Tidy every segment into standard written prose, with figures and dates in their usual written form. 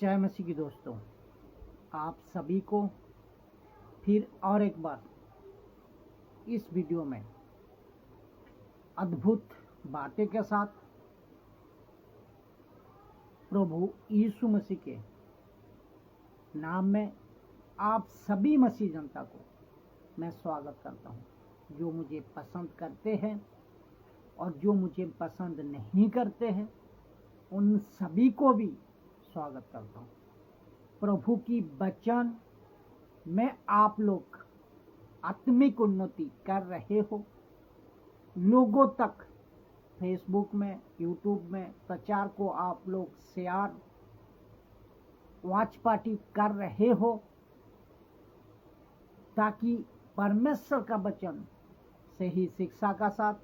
जय मसीह की दोस्तों, आप सभी को फिर और एक बार इस वीडियो में अद्भुत बातें के साथ प्रभु यीशु मसीह के नाम में आप सभी मसीह जनता को मैं स्वागत करता हूं। जो मुझे पसंद करते हैं और जो मुझे पसंद नहीं करते हैं उन सभी को भी स्वागत करता हूं। प्रभु की वचन में आप लोग आत्मिक उन्नति कर रहे हो, लोगों तक फेसबुक में, यूट्यूब में प्रचार को आप लोग शेयर वॉच पार्टी कर रहे हो, ताकि परमेश्वर का वचन सही शिक्षा का साथ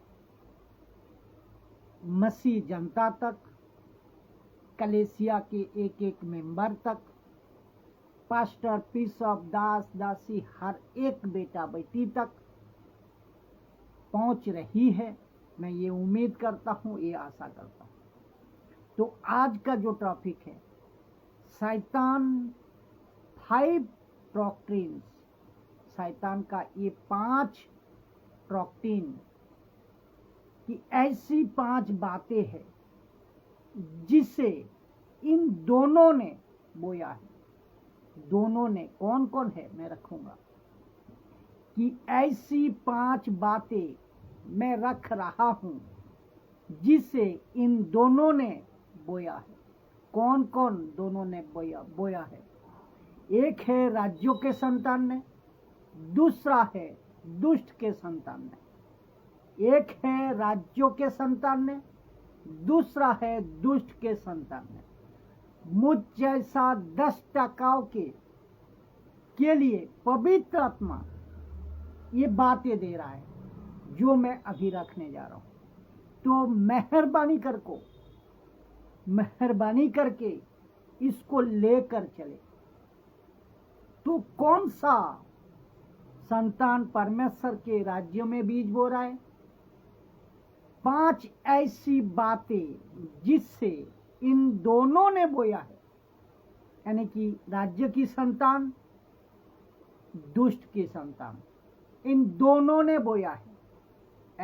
मसीह जनता तक, कलेसिया के एक एक मेंबर तक, पास्टर, बिशप, दास दासी, हर एक बेटा बेटी तक पहुंच रही है। मैं ये उम्मीद करता हूं, ये आशा करता हूं। तो आज का जो टॉपिक है, शैतान 5 डॉक्ट्रिन्स, शैतान का ये 5 डॉक्ट्रिन की ऐसी 5 बातें हैं जिसे इन दोनों ने बोया है। दोनों ने कौन कौन है मैं रखूंगा कि ऐसी 5 बातें मैं रख रहा हूं जिसे इन दोनों ने बोया है। कौन कौन दोनों ने बोया है? एक है राज्यों के संतान ने, दूसरा है दुष्ट के संतान ने। एक है राज्यों के संतान ने, दूसरा है दुष्ट के संतान ने। मुझ जैसा 10% के लिए पवित्र आत्मा ये बातें दे रहा है जो मैं अभी रखने जा रहा हूं। तो मेहरबानी करके इसको लेकर चले। तो कौन सा संतान परमेश्वर के राज्य में बीज बो रहा है? 5 ऐसी बातें जिससे इन दोनों ने बोया है, यानी कि राज्य की संतान, दुष्ट की संतान, इन दोनों ने बोया है।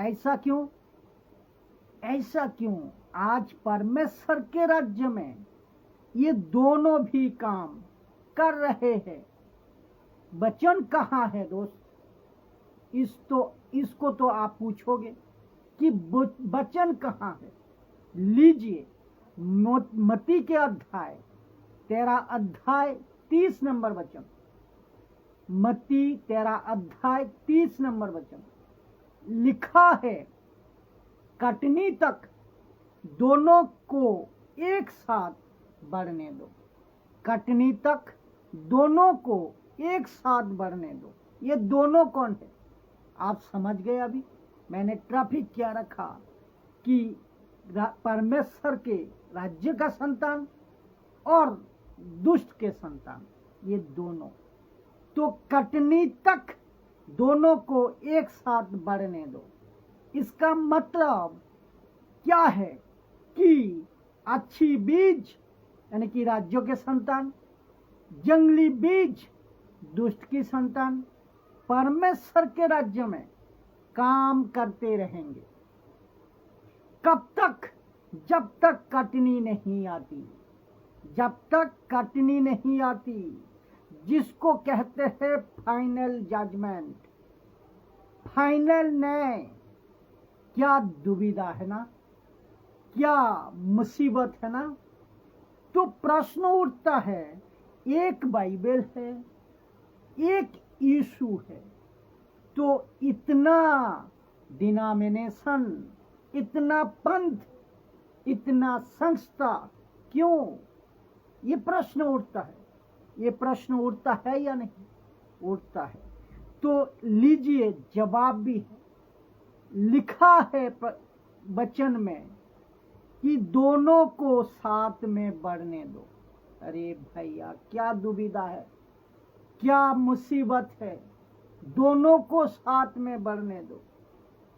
ऐसा क्यों? आज परमेश्वर के राज्य में ये दोनों भी काम कर रहे हैं। वचन कहाँ है दोस्त? इसको तो आप पूछोगे कि वचन कहाँ है। लीजिए, मत्ती के अध्याय 13 30 नंबर वचन, मत्ती 13 30 नंबर वचन लिखा है, कटनी तक दोनों को एक साथ बढ़ने दो। कटनी तक दोनों को एक साथ बढ़ने दो। ये दोनों कौन है? आप समझ गए? अभी मैंने ट्रैफिक क्या रखा कि परमेश्वर के राज्य का संतान और दुष्ट के संतान, ये दोनों। तो कटनी तक दोनों को एक साथ बढ़ने दो। इसका मतलब क्या है कि अच्छी बीज यानी कि राज्यों के संतान, जंगली बीज दुष्ट की संतान परमेश्वर के राज्य में काम करते रहेंगे। कब तक? जब तक कटनी नहीं आती। जब तक कटनी नहीं आती, जिसको कहते हैं फाइनल जजमेंट, फाइनल न्याय। क्या दुविधा है ना, क्या मुसीबत है ना। तो प्रश्न उठता है, एक बाइबल है, एक यीशु है, तो इतना डिनोमिनेशन, इतना पंथ, इतना संस्था क्यों? ये प्रश्न उठता है। ये प्रश्न उठता है या नहीं? उठता है। तो लीजिए, जवाब भी है। लिखा है वचन में कि दोनों को साथ में बढ़ने दो। अरे भैया, क्या दुविधा है, क्या मुसीबत है। दोनों को साथ में बढ़ने दो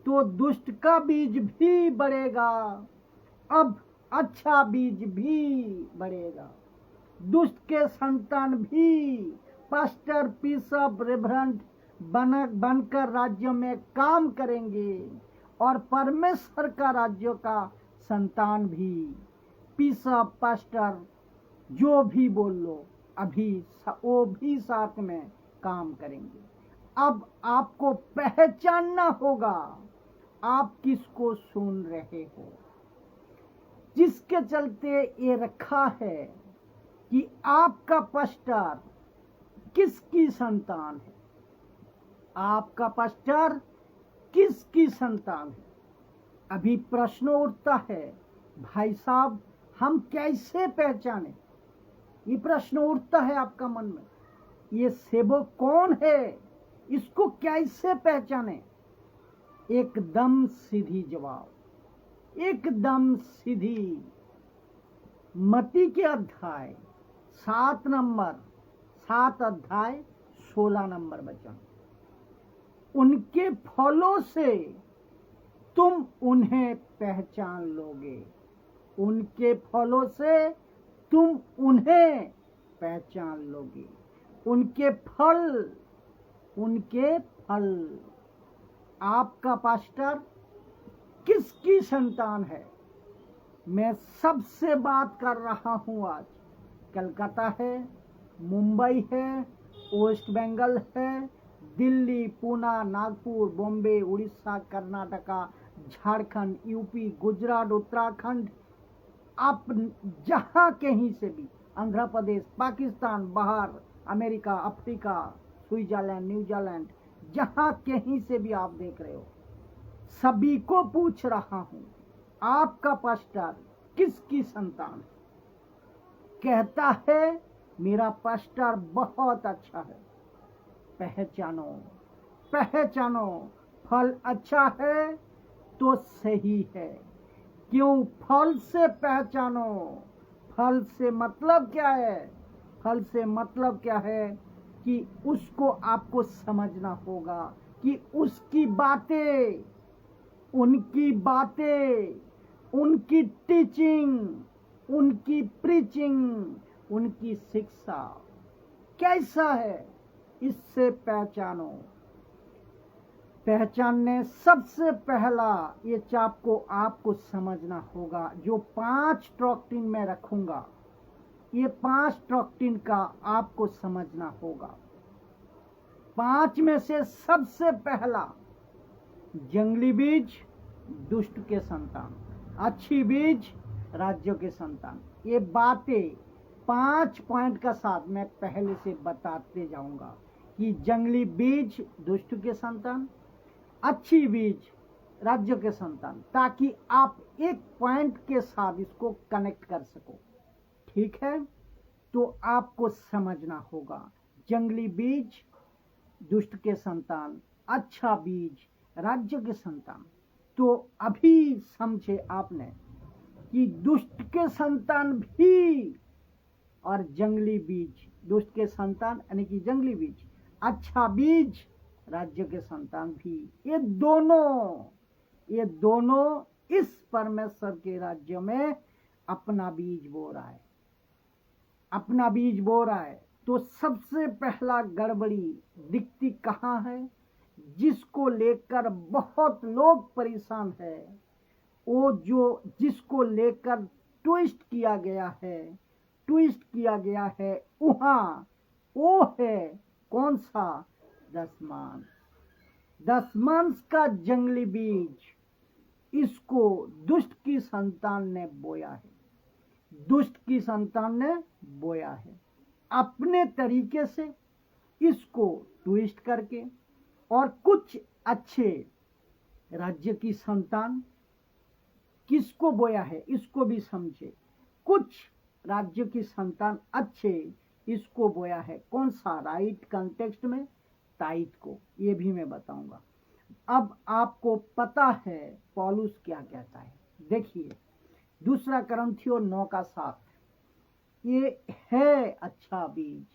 तो दुष्ट का बीज भी बढ़ेगा, अब अच्छा बीज भी बढ़ेगा। दुष्ट के संतान भी पास्टर, बिशप, रेवरेंड बनकर राज्य में काम करेंगे, और परमेश्वर का राज्य का संतान भी, बिशप, पास्टर, जो भी बोल लो, अभी वो भी साथ में काम करेंगे। अब आपको पहचानना होगा आप किसको सुन रहे हो, जिसके चलते ये रखा है कि आपका पास्टर किसकी संतान है, आपका पास्टर किसकी संतान है। अभी प्रश्न उठता है, भाई साहब हम कैसे पहचाने, ये प्रश्न उठता है आपका मन में, ये सेवक कौन है, इसको कैसे पहचाने। एकदम सीधी जवाब, एकदम सीधी। मत्ती के अध्याय 7 अध्याय 16 नंबर वचन, उनके फलों से तुम उन्हें पहचान लोगे, उनके फलों से तुम उन्हें पहचान लोगे। उनके फल, उनके फल। आपका पास्टर किसकी संतान है। मैं सबसे बात कर रहा हूं आज। कलकत्ता है, मुंबई है, वेस्ट बंगाल है, दिल्ली, पुणे, नागपुर, बॉम्बे, उड़ीसा, कर्नाटका, झारखंड, यूपी, गुजरात, उत्तराखंड, आप जहां कहीं से भी, आंध्र प्रदेश, पाकिस्तान, बाहर, अमेरिका, अफ्रीका, स्विट्जरलैंड, न्यूजीलैंड, जहां कहीं से भी आप देख रहे हो, सभी को पूछ रहा हूं, आपका पास्टर किसकी संतान है। कहता है मेरा पास्टर बहुत अच्छा है, पहचानो, पहचानो। फल अच्छा है तो सही है। क्यों फल से पहचानो। फल से मतलब क्या है, फल से मतलब क्या है कि उसको आपको समझना होगा कि उसकी बातें, उनकी बातें, उनकी टीचिंग, उनकी प्रीचिंग, उनकी शिक्षा कैसा है, इससे पहचानो। पहचानने सबसे पहला ये चाप को आपको समझना होगा, जो 5 डॉक्ट्रिन में रखूंगा, ये 5 डॉक्ट्रिन का आपको समझना होगा। 5 में से सबसे पहला, जंगली बीज दुष्ट के संतान, अच्छी बीज राज्य के संतान। ये बातें 5 पॉइंट का साथ मैं पहले से बताते जाऊंगा कि जंगली बीज दुष्ट के संतान, अच्छी बीज राज्य के संतान, ताकि आप एक पॉइंट के साथ इसको कनेक्ट कर सको। ठीक है, तो आपको समझना होगा जंगली बीज दुष्ट के संतान, अच्छा बीज राज्य के संतान। तो अभी समझे आपने कि दुष्ट के संतान भी और जंगली बीज, दुष्ट के संतान यानी कि जंगली बीज, अच्छा बीज राज्य के संतान भी, ये दोनों इस परमेश्वर के राज्य में अपना बीज बो रहा है, अपना बीज बो रहा है। तो सबसे पहला गड़बड़ी दिखती कहाँ है, जिसको लेकर बहुत लोग परेशान है, वो जो जिसको लेकर ट्विस्ट किया गया है वहां, वो है कौन सा, दसमांश का जंगली बीज। इसको दुष्ट की संतान ने बोया है, दुष्ट की संतान ने बोया है अपने तरीके से, इसको ट्विस्ट करके। और कुछ अच्छे राज्य की संतान किसको बोया है, इसको भी समझे। कुछ राज्य की संतान अच्छे, इसको बोया है कौन सा, राइट कॉन्टेक्स्ट में ताइत को, ये भी मैं बताऊंगा। अब आपको पता है पौलुस क्या कहता है, देखिए 2 कुरिन्थियों 9:7, ये है अच्छा बीज,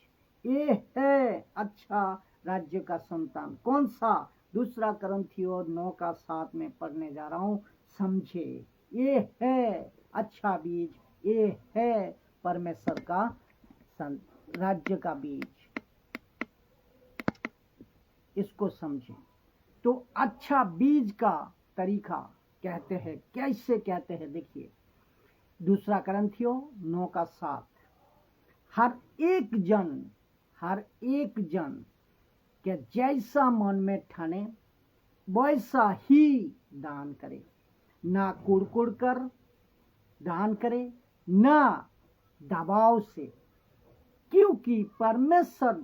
ये है अच्छा राज्य का संतान। कौन सा, 2 कुरिन्थियों 9:7 में पढ़ने जा रहा हूं, समझे। ये है अच्छा बीज, ये है परमेश्वर का राज्य का बीज, इसको समझें। तो अच्छा बीज का तरीका कहते हैं, कैसे कहते हैं, देखिए 2 करंथियों 9:7, हर एक जन के जैसा मन में ठाने वैसा ही दान करे, ना कुड़कुड़ कर दान करे, ना दबाव से, क्योंकि परमेश्वर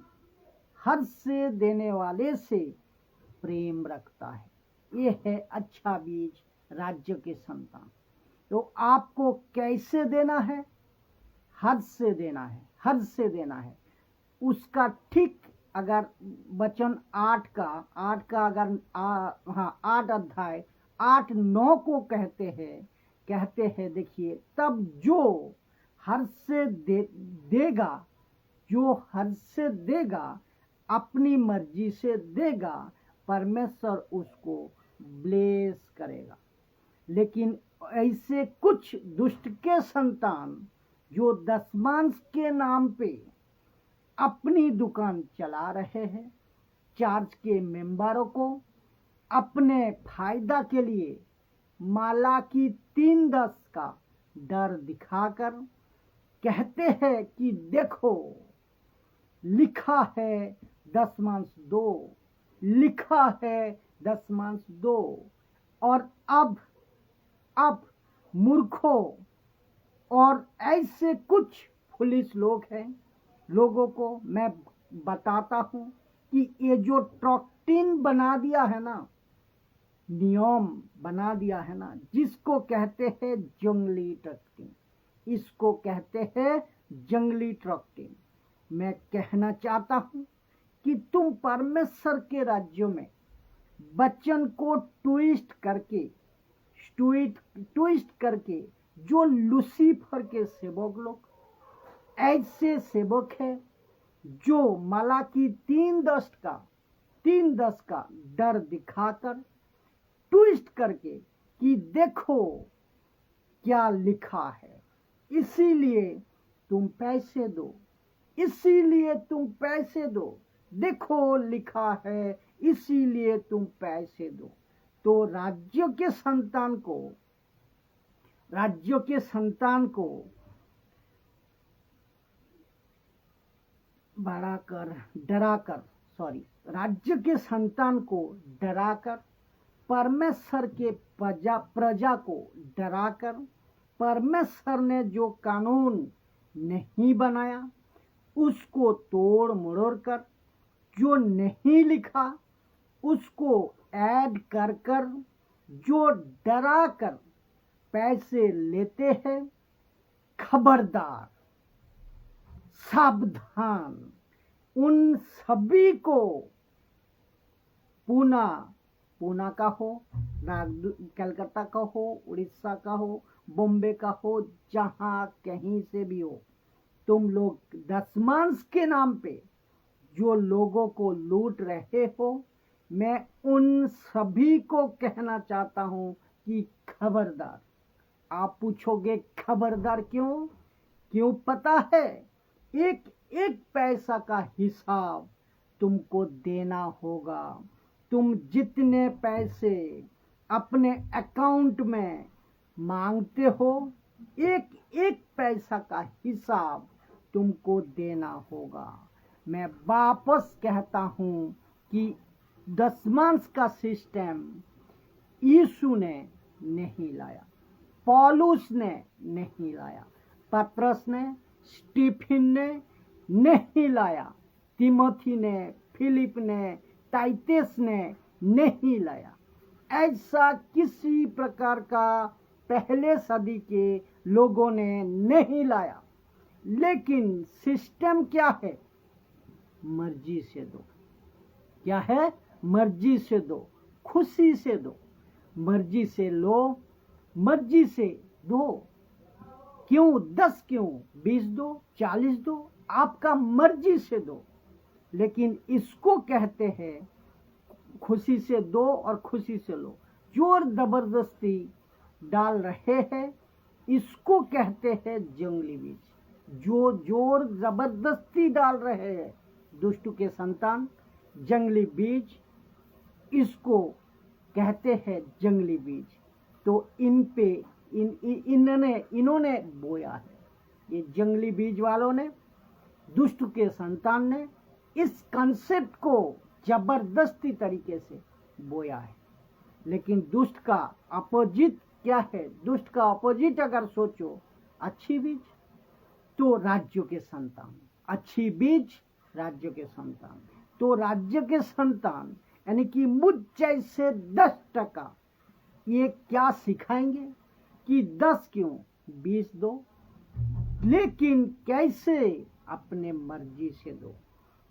हर से देने वाले से प्रेम रखता है। ये है अच्छा बीज, राज्य के संतान। तो आपको कैसे देना है? हद से देना है, हद से देना है। उसका ठीक अगर वचन 8 का अगर 8 अध्याय 8-9 को कहते हैं देखिए, तब जो हद से देगा, जो हद से देगा, अपनी मर्जी से देगा, परमेश्वर उसको ब्लेस करेगा। लेकिन ऐसे कुछ दुष्ट के संतान जो दशमांश के नाम पे अपनी दुकान चला रहे हैं, चर्च के मेंबरों को अपने फायदा के लिए मालाकी 3:10 का डर दिखाकर कहते हैं कि देखो लिखा है दशमांश दो, लिखा है दशमांश दो। और अब मूर्खों और ऐसे कुछ पुलिस लोग हैं, लोगों को मैं बताता हूं कि ये जो ट्रॉक्टिन बना दिया है ना, नियम बना दिया है ना, जिसको कहते हैं जंगली ट्रॉक्टिन, इसको कहते हैं जंगली ट्रॉक्टिन। मैं कहना चाहता हूं कि तुम परमेश्वर के राज्यों में वचन को ट्विस्ट करके जो लूसीफर के सेवक लोग, ऐसे सेवक है जो मलाकी 3:10 का डर दिखाकर ट्विस्ट करके कि देखो क्या लिखा है, इसीलिए तुम पैसे दो, इसीलिए तुम पैसे दो, देखो लिखा है इसीलिए तुम पैसे दो। तो राज्यों के संतान को राज्य के संतान को डराकर, परमेश्वर के प्रजा को डराकर, परमेश्वर ने जो कानून नहीं बनाया उसको तोड़ मरोड़ कर, जो नहीं लिखा उसको ऐड कर जो डरा कर पैसे लेते हैं, खबरदार, सावधान। उन सभी को पूना का हो, कलकत्ता का हो, उड़ीसा का हो, बॉम्बे का हो, जहां कहीं से भी हो, तुम लोग दशमांश के नाम पे जो लोगों को लूट रहे हो, मैं उन सभी को कहना चाहता हूं कि खबरदार। आप पूछोगे खबरदार क्यों? पता है, एक पैसा का हिसाब तुमको देना होगा। तुम जितने पैसे अपने अकाउंट में मांगते हो, एक पैसा का हिसाब तुमको देना होगा। मैं वापस कहता हूं कि दशमांश का सिस्टम यीशु ने नहीं लाया, पौलुस ने नहीं लाया, पतरस ने, स्टीफन ने नहीं लाया, तिमोथी ने, फिलिप ने, टाइटस ने नहीं लाया। ऐसा किसी प्रकार का पहले सदी के लोगों ने नहीं लाया। लेकिन सिस्टम क्या है? मर्जी से दो। क्या है? मर्जी से दो, खुशी से दो, मर्जी से लो, मर्जी से दो। क्यों 10, क्यों 20 दो, 40 दो, आपका मर्जी से दो। लेकिन इसको कहते हैं खुशी से दो और खुशी से लो। जोर जबरदस्ती डाल रहे हैं, इसको कहते हैं जंगली बीज। जो जोर जबरदस्ती डाल रहे हैं दुष्ट के संतान, जंगली बीज, इसको कहते हैं जंगली बीज। तो इन पे इन्होंने बोया है, ये जंगली बीज वालों ने, दुष्ट के संतान ने इस कंसेप्ट को जबरदस्ती तरीके से बोया है। लेकिन दुष्ट का अपोजिट क्या है? दुष्ट का अपोजिट अगर सोचो, अच्छी बीज तो राज्यों के संतान, अच्छी बीज राज्यों के संतान। तो राज्य के संतान यानी कि मुझ जैसे 10% ये क्या सिखाएंगे कि 10 क्यों 20 दो, लेकिन कैसे? अपने मर्जी से दो।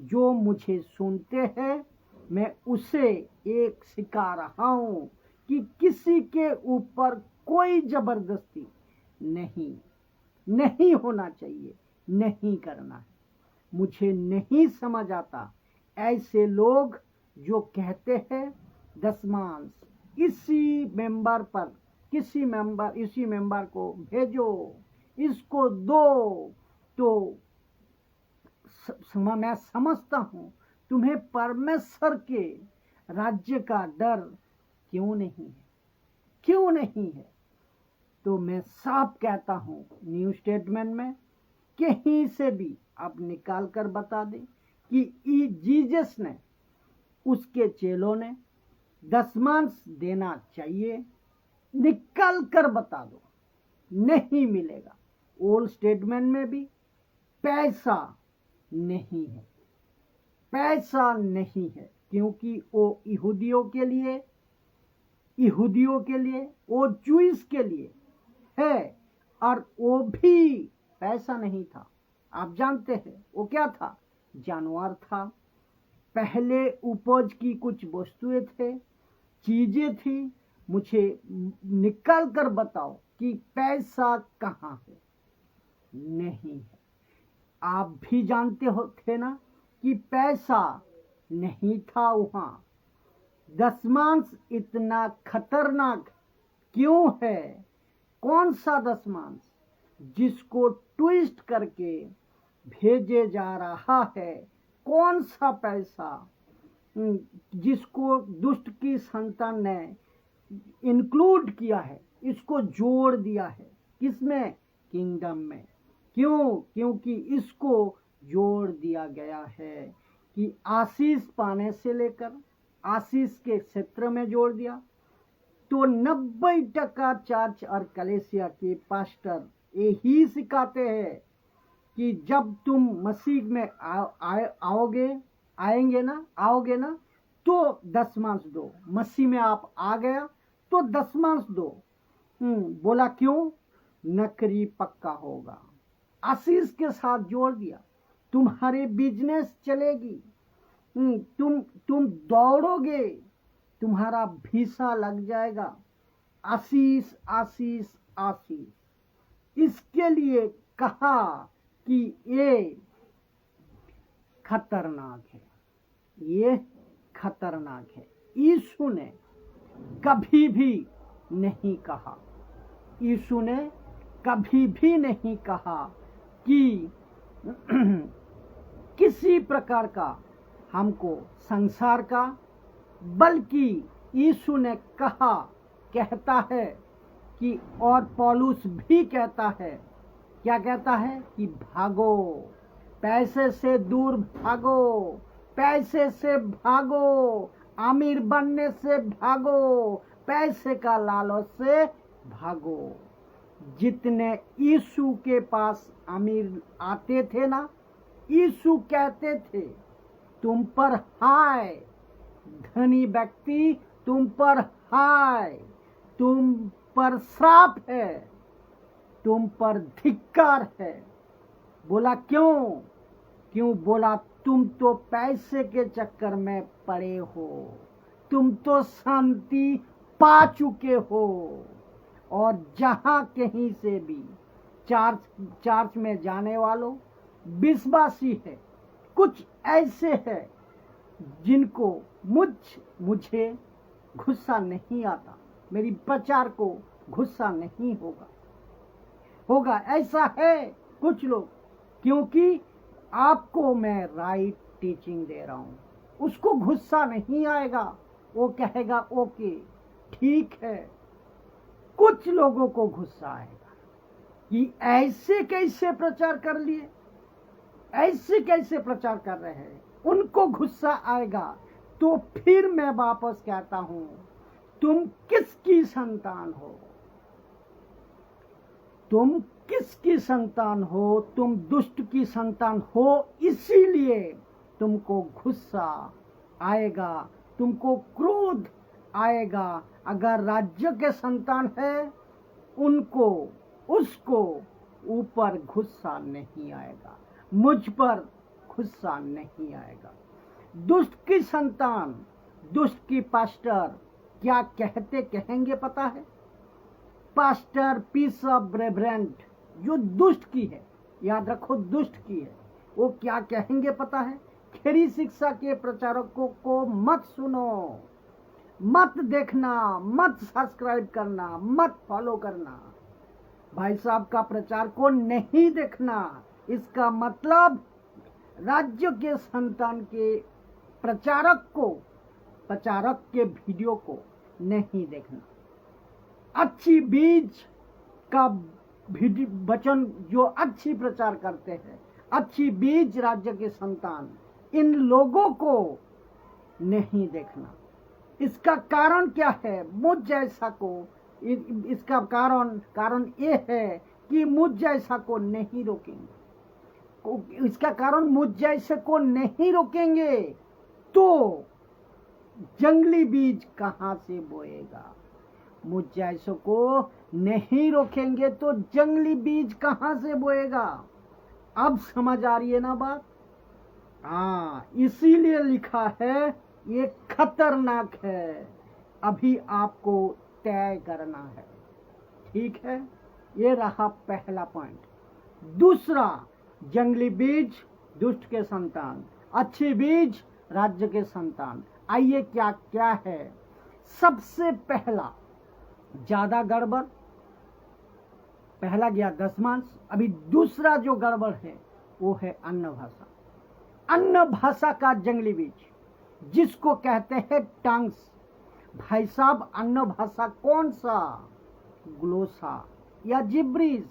जो मुझे सुनते हैं मैं उसे एक सिखा रहा हूं कि किसी के ऊपर कोई जबरदस्ती नहीं होना चाहिए, नहीं करना है। मुझे नहीं समझ आता ऐसे लोग जो कहते हैं दशमांश इसी मेंबर पर, इसी मेंबर को भेजो, इसको दो। तो मैं समझता हूं तुम्हें परमेश्वर के राज्य का डर क्यों नहीं है। तो मैं साफ कहता हूं न्यू स्टेटमेंट में कहीं से भी आप निकाल कर बता दें कि जीसस ने, उसके चेलों ने दशमांश देना चाहिए, निकाल कर बता दो, नहीं मिलेगा। ओल्ड स्टेटमेंट में भी पैसा नहीं है, क्योंकि वो यहूदियों के लिए, वो जूइस के लिए है, और वो भी पैसा नहीं था। आप जानते हैं वो क्या था? जानवर था। पहले उपज की कुछ वस्तुएं थे, चीजें थी। मुझे निकाल कर बताओ कि पैसा कहाँ है? नहीं है। आप भी जानते हो थे ना कि पैसा नहीं था वहां। दशमांश इतना खतरनाक क्यों है? कौन सा दशमांश जिसको ट्विस्ट करके भेजे जा रहा है? कौन सा पैसा जिसको दुष्ट की संतान ने इंक्लूड किया है, इसको जोड़ दिया है? किसमें? किंगडम में। क्यों? क्योंकि इसको जोड़ दिया गया है कि आशीष पाने से लेकर आशीष के क्षेत्र में जोड़ दिया। तो 90% चर्च और कलीसिया के पास्टर यही सिखाते हैं कि जब तुम मसीह में आओगे ना तो दशमांश दो। मसीह में आप आ गया तो दशमांश दो। बोला क्यों? नकरी पक्का होगा। आशीष के साथ जोड़ दिया, तुम्हारे बिजनेस चलेगी, तुम दौड़ोगे, तुम्हारा वीसा लग जाएगा। आशीष आशीष आशीष। इसके लिए कहा कि ये खतरनाक है, ये खतरनाक है। यीशु ने कभी भी नहीं कहा, यीशु ने कभी भी नहीं कहा कि किसी प्रकार का हमको संसार का, बल्कि यीशु ने कहता है कि, और पौलुस भी कहता है, क्या कहता है? कि भागो, पैसे से दूर भागो, पैसे से भागो, अमीर बनने से भागो, पैसे का लालच से भागो। जितने यीशु के पास अमीर आते थे ना, यीशु कहते थे तुम पर हाय, धनी व्यक्ति तुम पर हाय, तुम पर श्राप है, तुम पर धिक्कार है। बोला क्यों? बोला तुम तो पैसे के चक्कर में पड़े हो, तुम तो शांति पा चुके हो, और जहां कहीं से भी चर्च में जाने वालों विश्वासी है, कुछ ऐसे है जिनको मुझे गुस्सा नहीं आता, मेरी प्रचार को गुस्सा नहीं होगा। ऐसा है कुछ लोग क्योंकि आपको मैं राइट टीचिंग दे रहा हूं। उसको गुस्सा नहीं आएगा, वो कहेगा ओके ठीक है। कुछ लोगों को गुस्सा आएगा कि ऐसे कैसे प्रचार कर लिए, ऐसे कैसे प्रचार कर रहे हैं, उनको गुस्सा आएगा। तो फिर मैं वापस कहता हूं, तुम किसकी संतान हो? तुम किसकी संतान हो? तुम दुष्ट की संतान हो, इसीलिए तुमको गुस्सा आएगा, तुमको क्रोध आएगा। अगर राज्य के संतान है, उनको उसको ऊपर गुस्सा नहीं आएगा, मुझ पर गुस्सा नहीं आएगा। दुष्ट की संतान, दुष्ट की पास्टर क्या कहेंगे पता है? पास्टर पीस ऑफ ब्रेब्रेंट जो दुष्ट की है, याद रखो दुष्ट की है, वो क्या कहेंगे पता है? खरी शिक्षा के प्रचारकों को मत सुनो, मत देखना, मत सब्सक्राइब करना, मत फॉलो करना। भाई साहब का प्रचार को नहीं देखना। इसका मतलब राज्य के संतान के प्रचारक के वीडियो को नहीं देखना। अच्छी बीज का वचन जो अच्छी प्रचार करते हैं, अच्छी बीज राज्य के संतान, इन लोगों को नहीं देखना। इसका कारण क्या है? मुझ जैसा को इसका कारण ये है कि मुझ जैसा को नहीं रोकेंगे। इसका कारण मुझ जैसे को नहीं रोकेंगे तो जंगली बीज कहां से बोएगा? मुझ जैसों को नहीं रोकेंगे तो जंगली बीज कहां से बोएगा? अब समझ आ रही है ना बात? हाँ, इसीलिए लिखा है ये खतरनाक है, अभी आपको तय करना है। ठीक है, ये रहा पहला पॉइंट। दूसरा, जंगली बीज दुष्ट के संतान, अच्छी बीज राज्य के संतान। आइए क्या क्या है। सबसे पहला ज्यादा गड़बड़, पहला गया दशमांश, अभी दूसरा जो गड़बड़ है वो है अन्न भाषा। अन्न भाषा का जंगली बीज जिसको कहते हैं टंग्स। भाई साहब, अन्न भाषा कौन सा? ग्लोसा या जिब्रीज?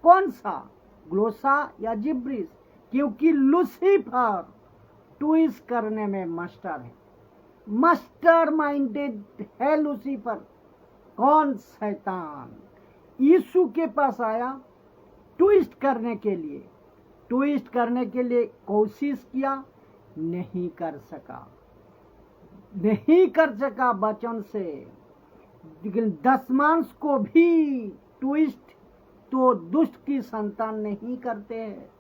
कौन सा? ग्लोसा या जिब्रीज? क्योंकि लूसीफर ट्विस्ट करने में मास्टर है, मास्टर माइंडेड है लूसीफर। कौन? शैतान यीशु के पास आया ट्विस्ट करने के लिए, कोशिश किया, नहीं कर सका वचन से। लेकिन दशमांश को भी ट्विस्ट तो दुष्ट की संतान नहीं करते हैं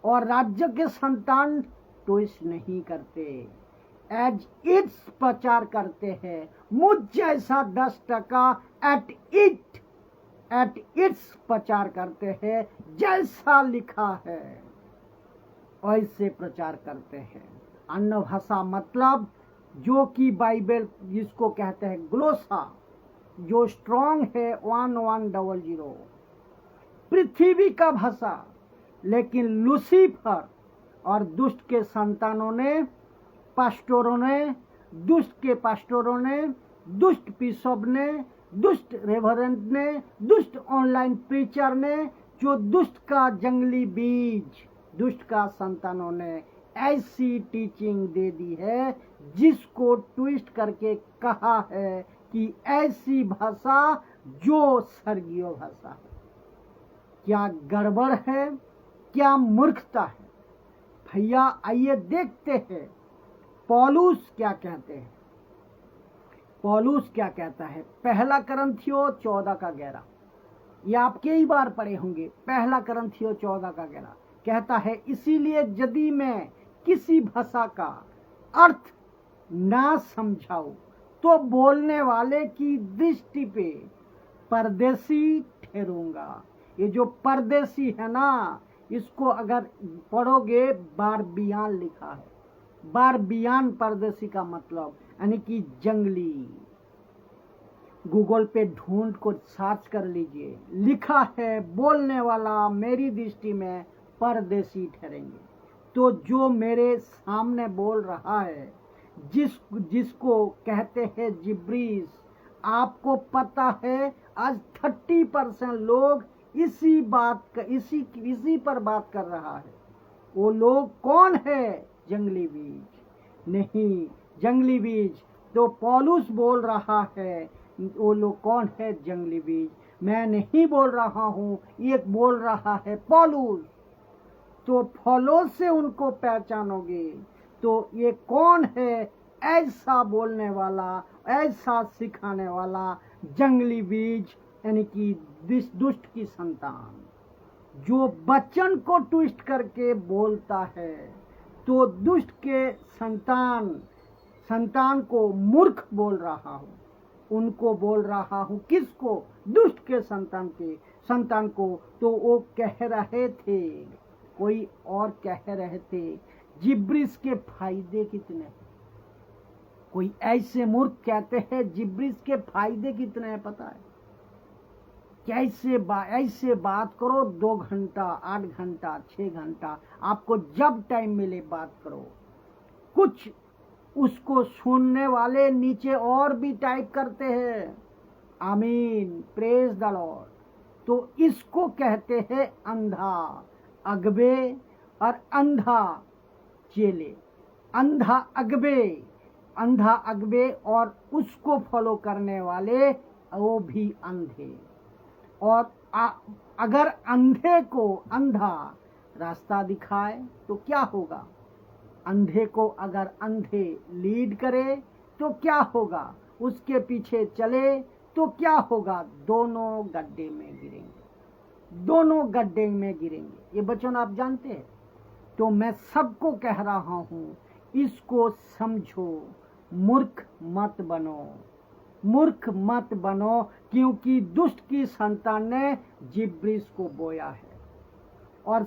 और राज्य के संतान ट्विस्ट नहीं करते, एज इट्स प्रचार करते हैं। मुझ जैसा 10% एट इट्स प्रचार करते हैं, जैसा लिखा है वैसे प्रचार करते हैं। अन्न भाषा मतलब जो कि बाइबल जिसको कहते हैं ग्लोसा, जो स्ट्रॉन्ग है 1100, पृथ्वी का भाषा। लेकिन लूसीफर और दुष्ट के संतानों ने, पास्टरों ने, दुष्ट के पास्टरों ने, दुष्ट बिशप ने, दुष्ट रेवरेंट ने, दुष्ट ऑनलाइन प्रीचर ने, जो दुष्ट का जंगली बीज, दुष्ट का संतानों ने ऐसी टीचिंग दे दी है जिसको ट्विस्ट करके कहा है कि ऐसी भाषा जो स्वर्गीय भाषा है। क्या गड़बड़ है, क्या मूर्खता है। भैया आइए देखते हैं पौलुस क्या कहते हैं। पौलुस क्या कहता है? पहला करंथियो 14:11, ये आप कई बार पढ़े होंगे। पहला करंथियो 14:11 कहता है, इसीलिए यदि मैं किसी भाषा का अर्थ ना समझाऊं तो बोलने वाले की दृष्टि पे परदेसी ठहरूंगा। ये जो परदेसी है ना, इसको अगर पढ़ोगे, बारबियान लिखा है। बारबियान परदेसी का मतलब यानी कि जंगली। गूगल पे ढूंढ को सर्च कर लीजिए, लिखा है बोलने वाला मेरी दृष्टि में परदेसी ठहरेंगे। तो जो मेरे सामने बोल रहा है, जिसको कहते हैं जिब्रीस, आपको पता है आज 30% लोग इसी पर बात कर रहा है। वो लोग कौन है? जंगली बीज। नहीं, जंगली बीज तो पौलुस बोल रहा है। वो लोग कौन है? जंगली बीज। मैं नहीं बोल रहा हूं, ये बोल रहा है पौलुस। तो फलों से उनको पहचानोगे। तो ये कौन है? ऐसा बोलने वाला, ऐसा सिखाने वाला जंगली बीज, यानी कि दुष्ट की संतान, जो वचन को ट्विस्ट करके बोलता है। तो दुष्ट के संतान को मूर्ख बोल रहा हूं। उनको बोल रहा हूं, किसको? दुष्ट के संतान को। तो वो कह रहे थे, कोई और कह रहे थे, जिब्रिस के फायदे कितने? कोई ऐसे मूर्ख कहते हैं जिब्रिस के फायदे कितने हैं पता है? ऐसे बात करो, 2 घंटा, 8 घंटा, 6 घंटा, आपको जब टाइम मिले बात करो। कुछ उसको सुनने वाले नीचे और भी टाइप करते हैं, आमीन, प्रेज द लॉर्ड। तो इसको कहते हैं अंधा अगबे और अंधा चेले। अंधा अगबे और उसको फॉलो करने वाले, वो भी अंधे। और अगर अंधे को अंधा रास्ता दिखाए तो क्या होगा? अंधे को अगर अंधे लीड करे तो क्या होगा? उसके पीछे चले तो क्या होगा? दोनों गड्ढे में गिरेंगे। ये बचन आप जानते हैं। तो मैं सबको कह रहा हूं, इसको समझो, मूर्ख मत बनो, क्योंकि दुष्ट की संतान ने जिब्रिस को बोया है। और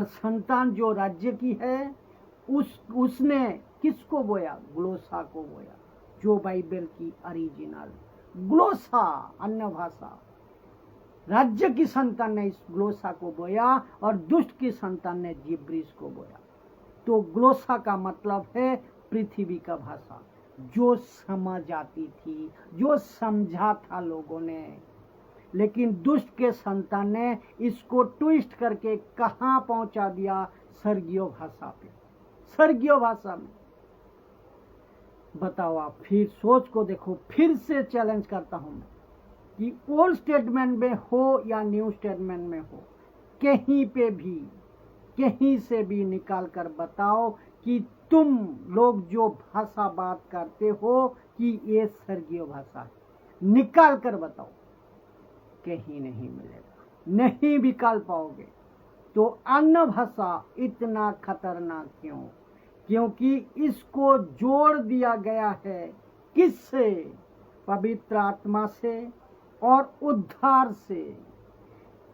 संतान जो राज्य की है, उसने किसको बोया? ग्लोसा को बोया, जो बाइबल की ओरिजिनल ग्लोसा, अन्य भाषा। राज्य की संतान ने इस ग्लोसा को बोया और दुष्ट की संतान ने जिब्रिस को बोया। तो ग्लोसा का मतलब है पृथ्वी का भाषा, जो समझ आती थी, जो समझा था लोगों ने। लेकिन दुष्ट के संतान ने इसको ट्विस्ट करके कहां पहुंचा दिया? स्वर्गीय भाषा में। बताओ आप, फिर सोच को देखो। फिर से चैलेंज करता हूं मैं कि ओल्ड स्टेटमेंट में हो या न्यू स्टेटमेंट में हो, कहीं पे भी, कहीं से भी निकाल कर बताओ कि तुम लोग जो भाषा बात करते हो कि ये स्वर्गीय भाषा है। निकाल कर बताओ, कहीं नहीं मिलेगा, नहीं निकाल पाओगे। तो अन्य भाषा इतना खतरनाक क्यों? क्योंकि इसको जोड़ दिया गया है किससे? पवित्र आत्मा से और उद्धार से।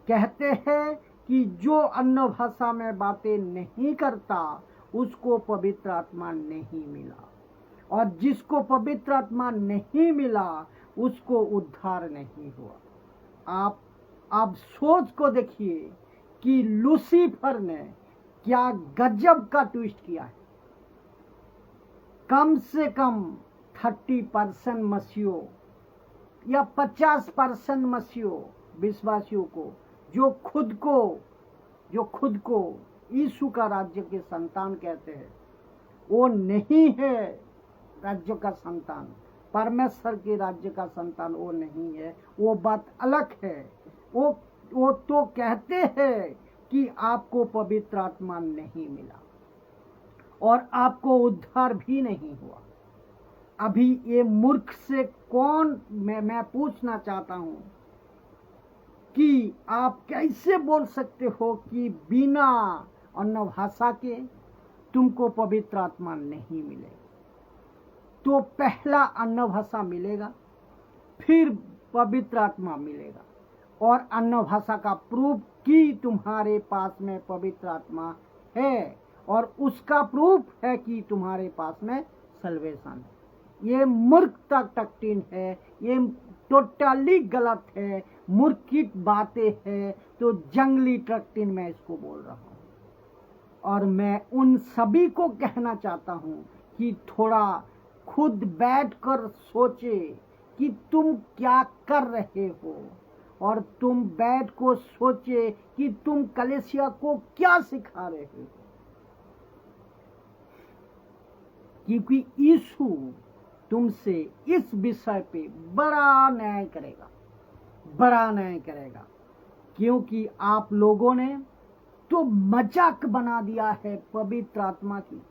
कहते हैं कि जो अन्य भाषा में बातें नहीं करता उसको पवित्र आत्मा नहीं मिला, और जिसको पवित्र आत्मा नहीं मिला उसको उद्धार नहीं हुआ। आप सोच को देखिए कि लूसीफर ने क्या गजब का ट्विस्ट किया है। कम से कम 30% मसीहों या 50% मसीहों विश्वासियों को, जो खुद को यीशु का राज्य के संतान कहते हैं, वो नहीं है राज्य का संतान, परमेश्वर के राज्य का संतान वो नहीं है। वो बात अलग है। वो तो कहते हैं कि आपको पवित्र आत्मा नहीं मिला और आपको उद्धार भी नहीं हुआ। अभी ये मूर्ख से कौन, मैं पूछना चाहता हूं कि आप कैसे बोल सकते हो कि बिना अन्य भाषा के तुमको पवित्र आत्मा नहीं मिलेगा? तो पहला अन्य भाषा मिलेगा, फिर पवित्र आत्मा मिलेगा, और अन्य भाषा का प्रूफ कि तुम्हारे पास में पवित्र आत्मा है, और उसका प्रूफ है कि तुम्हारे पास में सल्वेशन है। ये मूर्खता टकटीन है, ये टोटली गलत है, मूर्खित बातें हैं। तो जंगली ट्रक टीन मैं इसको बोल रहा हूं। और मैं उन सभी को कहना चाहता हूं कि थोड़ा खुद बैठकर सोचे कि तुम क्या कर रहे हो, और तुम बैठ को सोचे कि तुम कलीसिया को क्या सिखा रहे हो। क्योंकि यीशु तुमसे इस विषय पे बड़ा न्याय करेगा, बड़ा न्याय करेगा। क्योंकि आप लोगों ने तो मजाक बना दिया है पवित्र आत्मा की,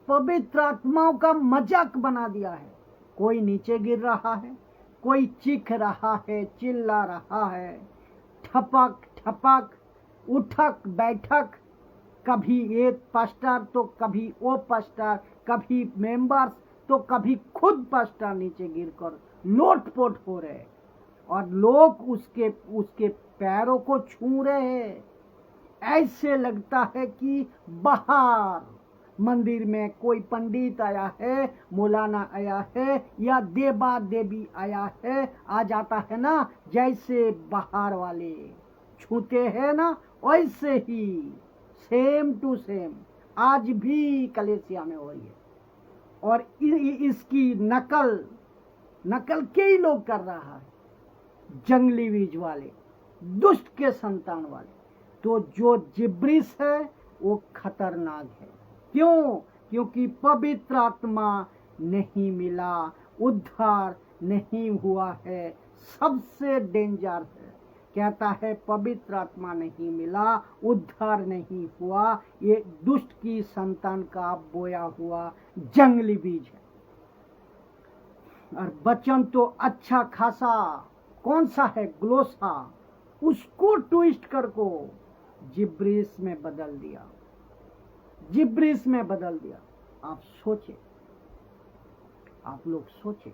पवित्र आत्माओं का मजाक बना दिया है। कोई नीचे गिर रहा है, कोई चीख रहा है, चिल्ला रहा है, ठपक ठपक, उठक बैठक, कभी एक पास्टर तो कभी वो पास्टर, कभी मेंबर्स तो कभी खुद पास्टर नीचे गिरकर लोटपोट हो रहे, और लोग उसके पैरों को छू रहे हैं। ऐसे लगता है कि बाहर मंदिर में कोई पंडित आया है, मौलाना आया है, या देवा देवी आया है, आ जाता है ना, जैसे बाहर वाले छूते हैं ना, वैसे ही सेम टू सेम आज भी कलीसिया में हो रही है। और इसकी नकल कई लोग कर रहा है, जंगली बीज वाले, दुष्ट के संतान वाले। तो जो जिब्रिस है वो खतरनाक है। क्यों? क्योंकि पवित्र आत्मा नहीं मिला, उद्धार नहीं हुआ है। सबसे डेंजर है, कहता है पवित्र आत्मा नहीं मिला, उद्धार नहीं हुआ। ये दुष्ट की संतान का बोया हुआ जंगली बीज है। और वचन तो अच्छा खासा कौन सा है, ग्लोसा, उसको ट्विस्ट करको जिब्रिस में बदल दिया, जिब्रिस में बदल दिया। आप सोचे, आप लोग सोचे।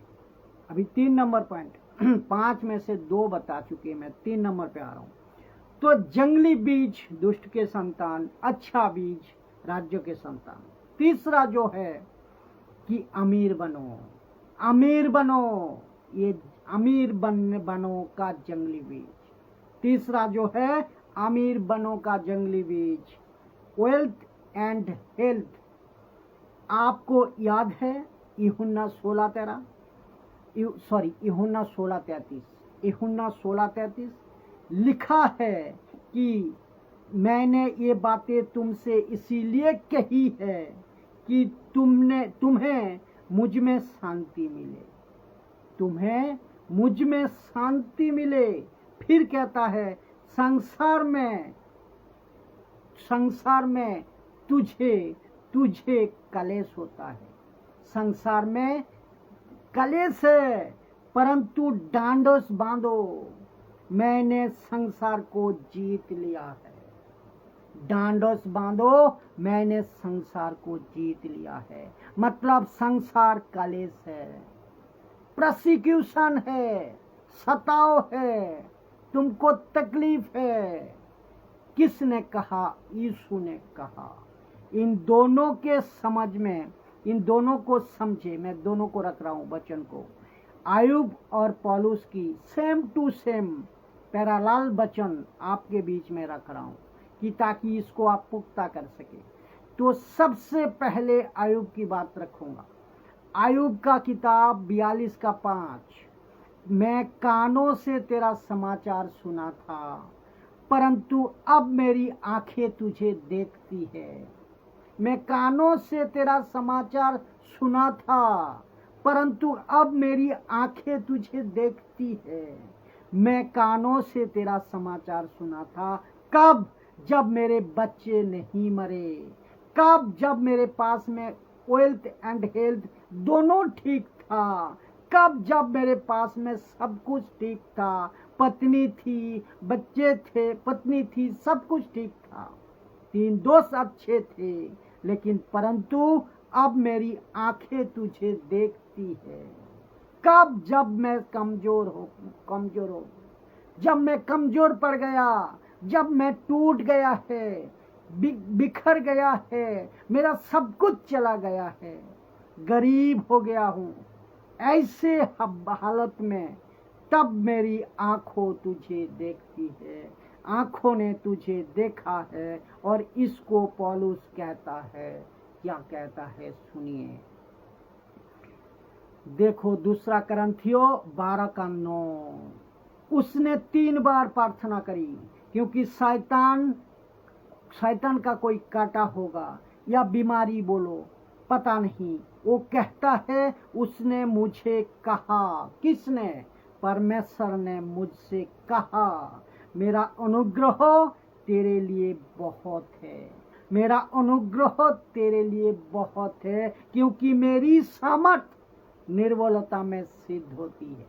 अभी 3 नंबर पॉइंट 5 में से 2 बता चुके, मैं 3 नंबर पे आ रहा हूं। तो जंगली बीज दुष्ट के संतान, अच्छा बीज राज्य के संतान। तीसरा जो है कि अमीर बनो, अमीर बनो, ये अमीर बनो का जंगली बीज। तीसरा जो है अमीर बनो का जंगली बीज, वेल्थ एंड हेल्थ। आपको याद है यूहन्ना 16:13, यूहन्ना 16:33 लिखा है कि मैंने ये बातें तुमसे इसीलिए कही है कि तुम्हें मुझ में शांति मिले, तुम्हें मुझ में शांति मिले। फिर कहता है संसार में तुझे कलेश होता है, संसार में कलेश है, परंतु डांडोस बांधो, मैंने संसार को जीत लिया है। डांडोस बांधो, मैंने संसार को जीत लिया है। मतलब संसार कलेश है, प्रोसिक्यूशन है, सताव है, तुमको तकलीफ है। किसने कहा? यीशु ने कहा। इन दोनों के समझ में, इन दोनों को समझे, मैं दोनों को रख रहा हूं वचन को, आयुब और पौलुस की सेम टू सेम पैरालाल वचन आपके बीच में रख रहा हूं कि ताकि इसको आप पुख्ता कर सके। तो सबसे पहले आयुब की बात रखूंगा। आयुब का किताब 42:5, मैं कानों से तेरा समाचार सुना था, परंतु अब मेरी आंखें तुझे देखती है। मैं कानों से तेरा समाचार सुना था, परंतु अब मेरी आंखें तुझे देखती है। मैं कानों से तेरा समाचार सुना था, कब? जब मेरे बच्चे नहीं मरे, कब? जब मेरे पास में वेल्थ एंड हेल्थ दोनों ठीक था, कब? जब मेरे पास में सब कुछ ठीक था, पत्नी थी, बच्चे थे, पत्नी थी, सब कुछ ठीक था, 3 दोस्त अच्छे थे, लेकिन परंतु अब मेरी आंखें तुझे देखती है। कब? जब मैं कमजोर हो, जब मैं कमजोर पड़ गया, जब मैं टूट गया है, बिखर गया है, मेरा सब कुछ चला गया है, गरीब हो गया हूं। ऐसे हालत में तब मेरी आंखों तुझे देखती है, आंखों ने तुझे देखा है। और इसको पौलुस कहता है, क्या कहता है सुनिए। देखो 2 करंथियों 12:9, उसने 3 बार प्रार्थना करी, क्योंकि शैतान का कोई काटा होगा या बीमारी बोलो, पता नहीं। वो कहता है उसने मुझे कहा, किसने? परमेश्वर ने मुझसे कहा, मेरा अनुग्रह तेरे लिए बहुत है, मेरा अनुग्रह तेरे लिए बहुत है, क्योंकि मेरी सामर्थ निर्बलता में सिद्ध होती है,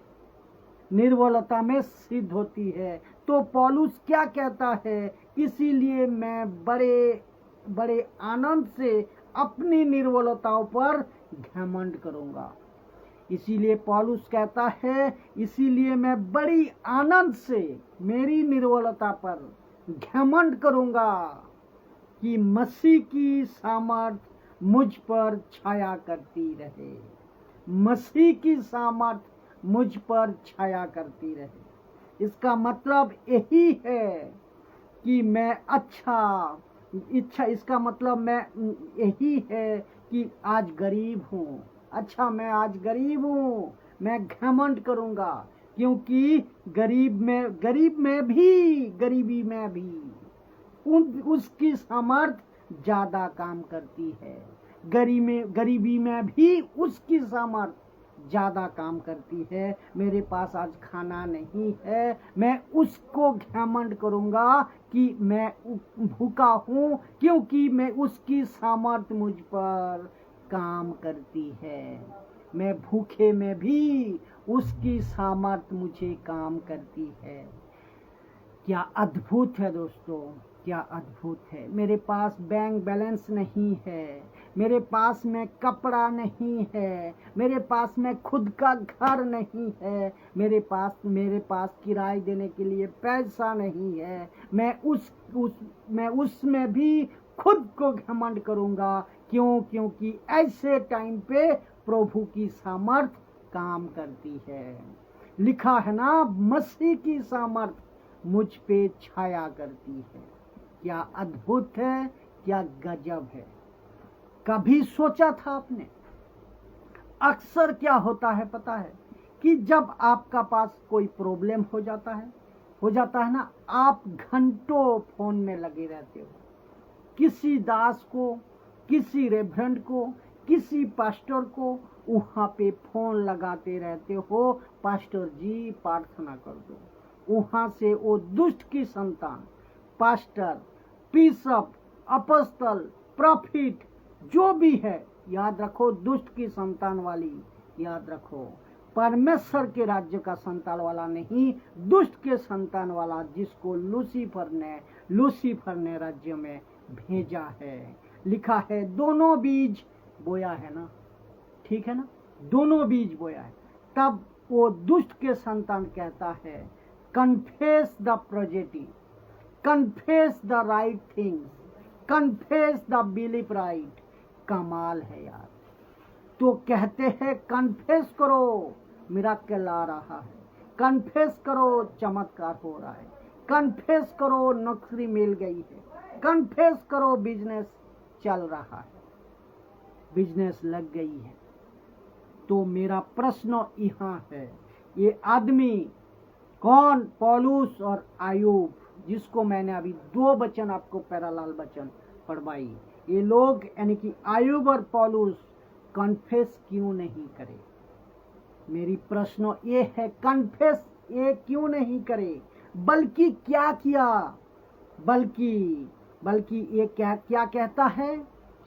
निर्बलता में सिद्ध होती है। तो पौलुस क्या कहता है? इसीलिए मैं बड़े बड़े आनंद से अपनी निर्बलताओं पर घमंड करूंगा। इसीलिए पौलुस कहता है, इसीलिए मैं बड़ी आनंद से मेरी निर्बलता पर घमंड करूंगा कि मसीह की सामर्थ मुझ पर छाया करती रहे, मसीह की सामर्थ मुझ पर छाया करती रहे। इसका मतलब यही है कि मैं इसका मतलब मैं यही है कि आज गरीब हूँ। अच्छा, मैं आज गरीब हूँ, मैं घमंड करूंगा, क्योंकि गरीबी में भी उसकी सामर्थ ज्यादा काम करती है। गरीबी में भी उसकी सामर्थ ज्यादा काम करती है। मेरे पास आज खाना नहीं है, मैं उसको घमंड करूंगा कि मैं भूखा हूँ, क्योंकि मैं उसकी सामर्थ मुझ पर काम करती है। मैं भूखे में भी उसकी सामर्थ मुझे काम करती है। क्या अद्भुत है दोस्तों, क्या अद्भुत है। मेरे पास बैंक बैलेंस नहीं है, मेरे पास में कपड़ा नहीं है, मेरे पास में खुद का घर नहीं है, मेरे पास किराए देने के लिए पैसा नहीं है। मैं उसमें भी खुद को घमंड करूंगा। क्यों? क्योंकि ऐसे टाइम पे प्रभु की सामर्थ काम करती है। लिखा है ना, मसीह की सामर्थ मुझ पे छाया करती है। क्या अद्भुत है, क्या गजब है। कभी सोचा था आपने? अक्सर क्या होता है पता है, कि जब आपका पास कोई प्रॉब्लम हो जाता है ना, आप घंटों फोन में लगे रहते हो, किसी दास को, किसी रेवरेंड को, किसी पास्टर को वहां पे फोन लगाते रहते हो, पास्टर जी प्रार्थना कर दो। वहां से वो दुष्ट की संतान, पास्टर, बिशप, अपostल, प्रॉफिट, जो भी है, याद रखो, दुष्ट की संतान वाली, याद रखो, परमेश्वर के राज्य का संतान वाला नहीं, दुष्ट के संतान वाला, जिसको लूसीफर ने राज्य में भेजा है। लिखा है दोनों बीज बोया है ना, ठीक है ना, दोनों बीज बोया है। तब वो दुष्ट के संतान कहता है, confess the positive, confess the right things, confess the belief right. कमाल है यार। तो कहते हैं कन्फेस करो, मिराकल आ रहा है, कन्फेस करो, चमत्कार हो रहा है, कन्फेस करो, नौकरी मिल गई है, कन्फेस करो, बिजनेस चल रहा है, बिजनेस लग गई है। तो मेरा प्रश्न यहाँ है, ये आदमी कौन? पौलुस और आयूब, जिसको मैंने अभी 2 वचन आपको पैरालाल वचन पढ़वाई। ये लोग यानी कि आयूब और पौलुस कन्फेस क्यों नहीं करे? मेरी प्रश्न ये है, कन्फेस ये क्यों नहीं करे? बल्कि क्या किया? बल्कि ये क्या कहता है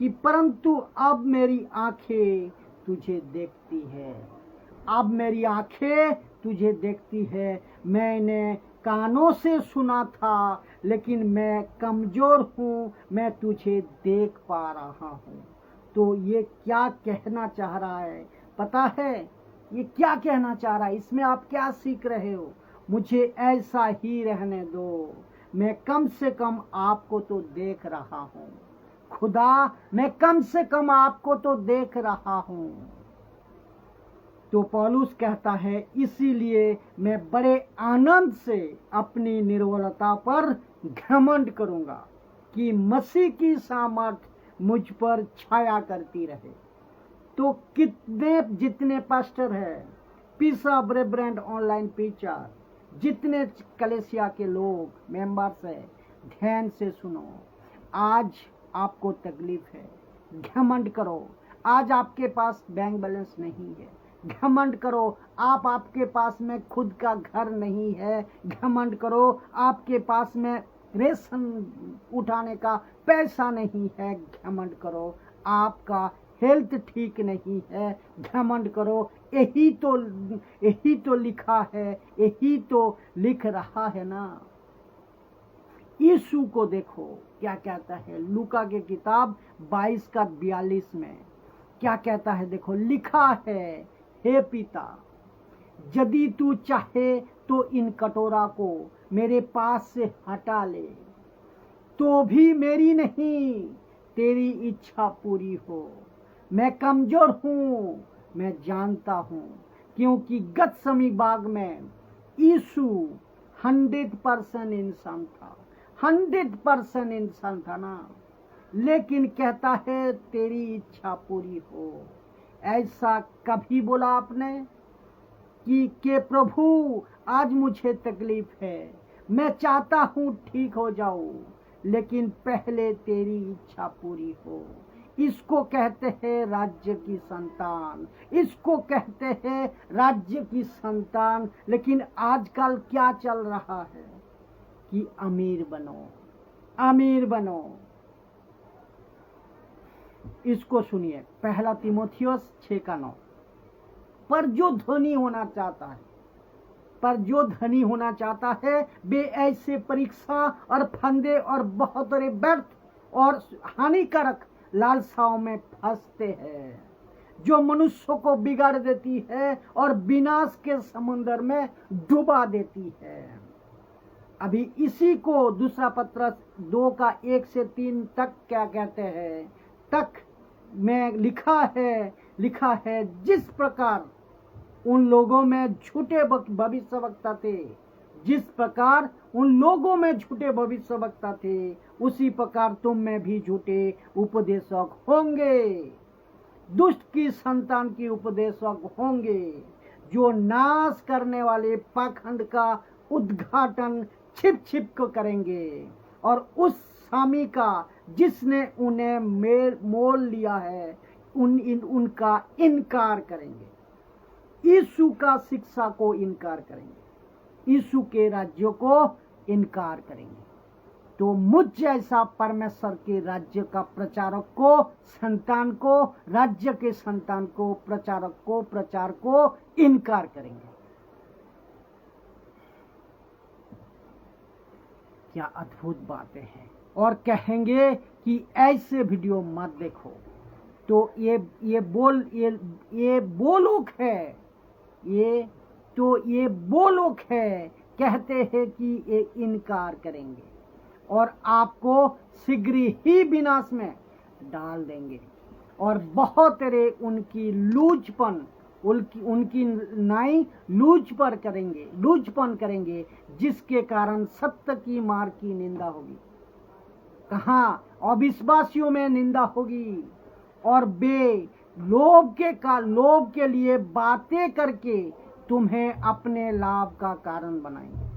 कि परंतु अब मेरी आंखें तुझे देखती है, अब मेरी आंखें तुझे देखती है। मैंने कानों से सुना था, लेकिन मैं कमजोर हूँ, मैं तुझे देख पा रहा हूँ। तो ये क्या कहना चाह रहा है पता है? ये क्या कहना चाह रहा है? इसमें आप क्या सीख रहे हो? मुझे ऐसा ही रहने दो, मैं कम से कम आपको तो देख रहा हूँ। खुदा, मैं कम से कम आपको तो देख रहा हूँ। तो पौलुस कहता है, इसीलिए मैं बड़े आनंद से अपनी निर्बलता पर घमंड करूंगा कि मसीह की सामर्थ मुझ पर छाया करती रहे। तो कितने जितने पास्टर है, पीसा ब्रेब्रेंड ऑनलाइन पीचर, जितने कलेसिया के लोग मेंबर्स है, ध्यान से सुनो। आज आपको तकलीफ है, घमंड करो। आज आपके पास बैंक बैलेंस नहीं है, घमंड करो। आपके पास में खुद का घर नहीं है, घमंड करो। आपके पास में रेशन उठाने का पैसा नहीं है, घमंड करो। आपका हेल्थ ठीक नहीं है, घमंड करो। यही तो लिखा है, यही तो लिख रहा है ना। यीशु को देखो क्या कहता है, लूका के किताब 22 का 42 में क्या कहता है, देखो लिखा है, हे पिता, यदि तू चाहे तो इन कटोरा को मेरे पास से हटा ले, तो भी मेरी नहीं तेरी इच्छा पूरी हो। मैं कमजोर हूं, मैं जानता हूं, क्योंकि गतसमी बाग में यीशु 100% इंसान था, 100% इंसान था ना। लेकिन कहता है तेरी इच्छा पूरी हो। ऐसा कभी बोला आपने कि प्रभु आज मुझे तकलीफ है, मैं चाहता हूं ठीक हो जाऊं, लेकिन पहले तेरी इच्छा पूरी हो। इसको कहते हैं राज्य की संतान, इसको कहते हैं राज्य की संतान। लेकिन आजकल क्या चल रहा है कि अमीर बनो, अमीर बनो। इसको सुनिए, 1 तीमुथियुस 6:9। पर जो धनी होना चाहता है, पर जो धनी होना चाहता है, वे ऐसे परीक्षा और फंदे और बहुत व्यर्थ और हानिकारक लालसाओं में फंसते हैं, जो मनुष्य को बिगाड़ देती है और विनाश के समुद्र में डुबा देती है। अभी इसी को दूसरा पत्रस 2 का 1 से 3 तक क्या कहते हैं, तक में लिखा है, जिस प्रकार उन लोगों में झूठे भविष्यवक्ता थे, जिस प्रकार उन लोगों में झूठे भविष्यवक्ता थे, उसी प्रकार तुम में भी झूठे उपदेशक होंगे, दुष्ट की संतान की उपदेशक होंगे, जो नाश करने वाले पाखंड का उद्घाटन छिप छिप को करेंगे और उस स्वामी का जिसने उन्हें मोल लिया है उनका इनकार करेंगे, यीशु का शिक्षा को इनकार करेंगे, यीशु के राज्य को इनकार करेंगे। तो मुझ जैसा परमेश्वर के राज्य का प्रचारक को, संतान को, राज्य के संतान को, प्रचारक को, प्रचार को इनकार करेंगे। क्या अद्भुत बातें हैं। और कहेंगे कि ऐसे वीडियो मत देखो। तो ये वो लोग है, ये वो लोग है कहते हैं कि ये इनकार करेंगे और आपको शीघ्र ही विनाश में डाल देंगे। और बहुत रे उनकी लूजपन, उनकी नाई लूजपन करेंगे, जिसके कारण सत्य की मार की निंदा होगी। कहाँ? अविश्वासियों में निंदा होगी। और वे लोभ के लिए बातें करके तुम्हें अपने लाभ का कारण बनाएंगे,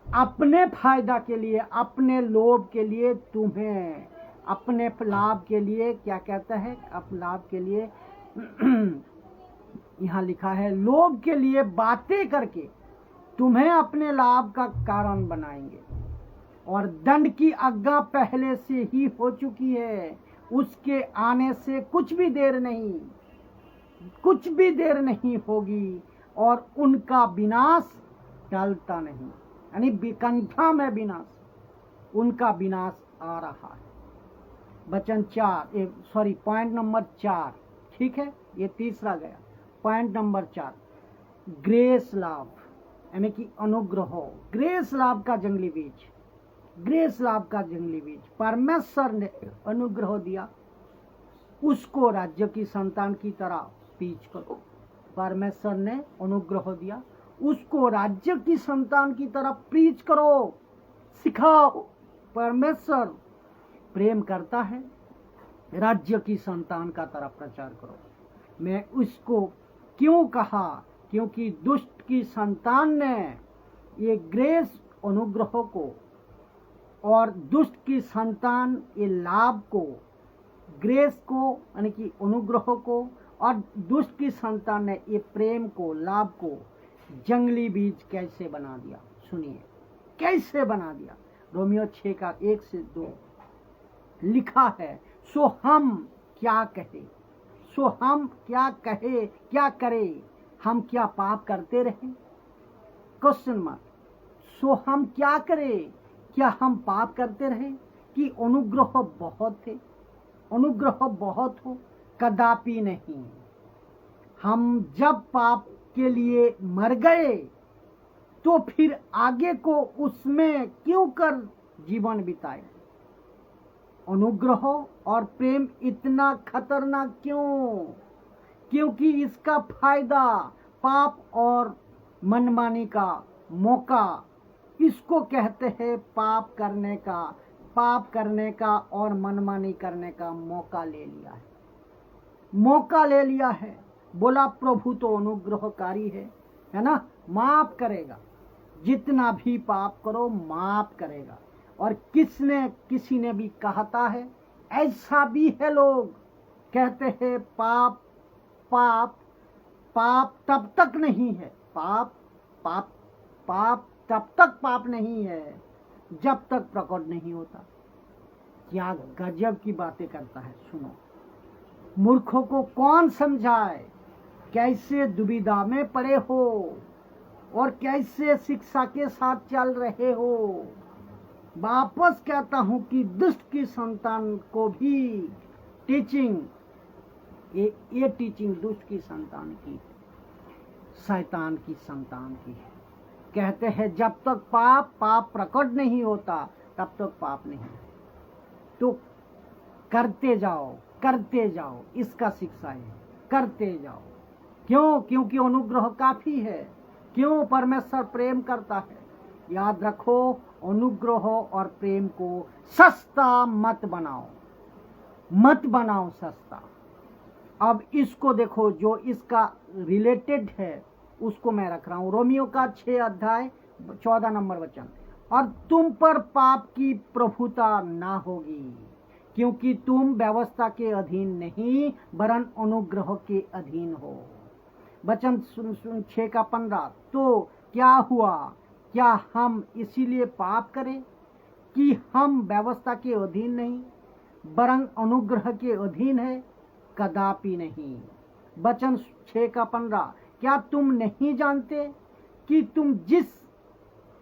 अपने फायदा के लिए, अपने लोभ के लिए, तुम्हें अपने लाभ के लिए, क्या कहता है, अपने लाभ के लिए यहाँ लिखा है, लोभ के लिए बातें करके तुम्हें अपने लाभ का कारण बनाएंगे। और दंड की आज्ञा पहले से ही हो चुकी है, उसके आने से कुछ भी देर नहीं होगी और उनका विनाश टलता नहीं, यानी विकंठा में विनाश, उनका विनाश आ रहा है। पॉइंट नंबर 4, ठीक है, ये तीसरा गया। पॉइंट नंबर 4, ग्रेस लाभ, यानी कि अनुग्रह, ग्रेस लाभ का जंगली बीज, ग्रेस लाभ का जंगली बीज परमेश्वर ने अनुग्रह दिया, उसको राज्य की संतान की तरह बीज करो, परमेश्वर ने अनुग्रह दिया, उसको राज्य की संतान की तरफ प्रीच करो, सिखाओ। परमेश्वर प्रेम करता है, राज्य की संतान का तरफ प्रचार करो। मैं उसको क्यों कहा? क्योंकि दुष्ट की संतान ने ये ग्रेस अनुग्रह को और दुष्ट की संतान ये लाभ को, ग्रेस को यानी कि अनुग्रह को, और दुष्ट की संतान ने ये प्रेम को, लाभ को जंगली बीज कैसे बना दिया। सुनिए कैसे बना दिया। रोमियो 6 का 1 से 2 लिखा है, सो हम क्या कहे, सो हम क्या कहे, क्या करें, हम क्या पाप करते रहे? Question mark. सो हम क्या करें, क्या हम पाप करते रहे कि अनुग्रह बहुत थे? अनुग्रह बहुत हो? कदापि नहीं। हम जब पाप के लिए मर गए तो फिर आगे को उसमें क्यों कर जीवन बिताए? अनुग्रह और प्रेम इतना खतरनाक क्यों? क्योंकि इसका फायदा पाप और मनमानी का मौका, इसको कहते हैं पाप करने का और मनमानी करने का मौका ले लिया है, मौका ले लिया है। बोला प्रभु तो अनुग्रहकारी है ना, माफ करेगा, जितना भी पाप करो माफ करेगा। और किसी ने भी कहता है, ऐसा भी है, लोग कहते हैं पाप पाप पाप तब तक नहीं है, पाप पाप पाप तब तक पाप नहीं है जब तक प्रकट नहीं होता। क्या गजब की बातें करता है। सुनो, मूर्खों को कौन समझाए, कैसे दुविधा में पड़े हो और कैसे शिक्षा के साथ चल रहे हो। वापस कहता हूं कि दुष्ट की संतान को भी टीचिंग, ये टीचिंग दुष्ट की संतान की, शैतान की संतान की है। कहते हैं जब तक पाप प्रकट नहीं होता तब तक पाप नहीं, तो करते जाओ, इसका शिक्षा है, करते जाओ। क्यों? क्योंकि अनुग्रह काफी है। क्यों? परमेश्वर प्रेम करता है। याद रखो, अनुग्रह और प्रेम को सस्ता मत बनाओ सस्ता। अब इसको देखो, जो इसका रिलेटेड है उसको मैं रख रहा हूं। रोमियो का 6 अध्याय 14 नंबर वचन, और तुम पर पाप की प्रभुता ना होगी, क्योंकि तुम व्यवस्था के अधीन नहीं वरन अनुग्रह के अधीन हो। वचन 6 का 15, तो क्या हुआ? क्या हम इसीलिए पाप करें कि हम व्यवस्था के अधीन नहीं वरन अनुग्रह के अधीन है? कदापि नहीं। वचन 6 का 15, क्या तुम नहीं जानते कि तुम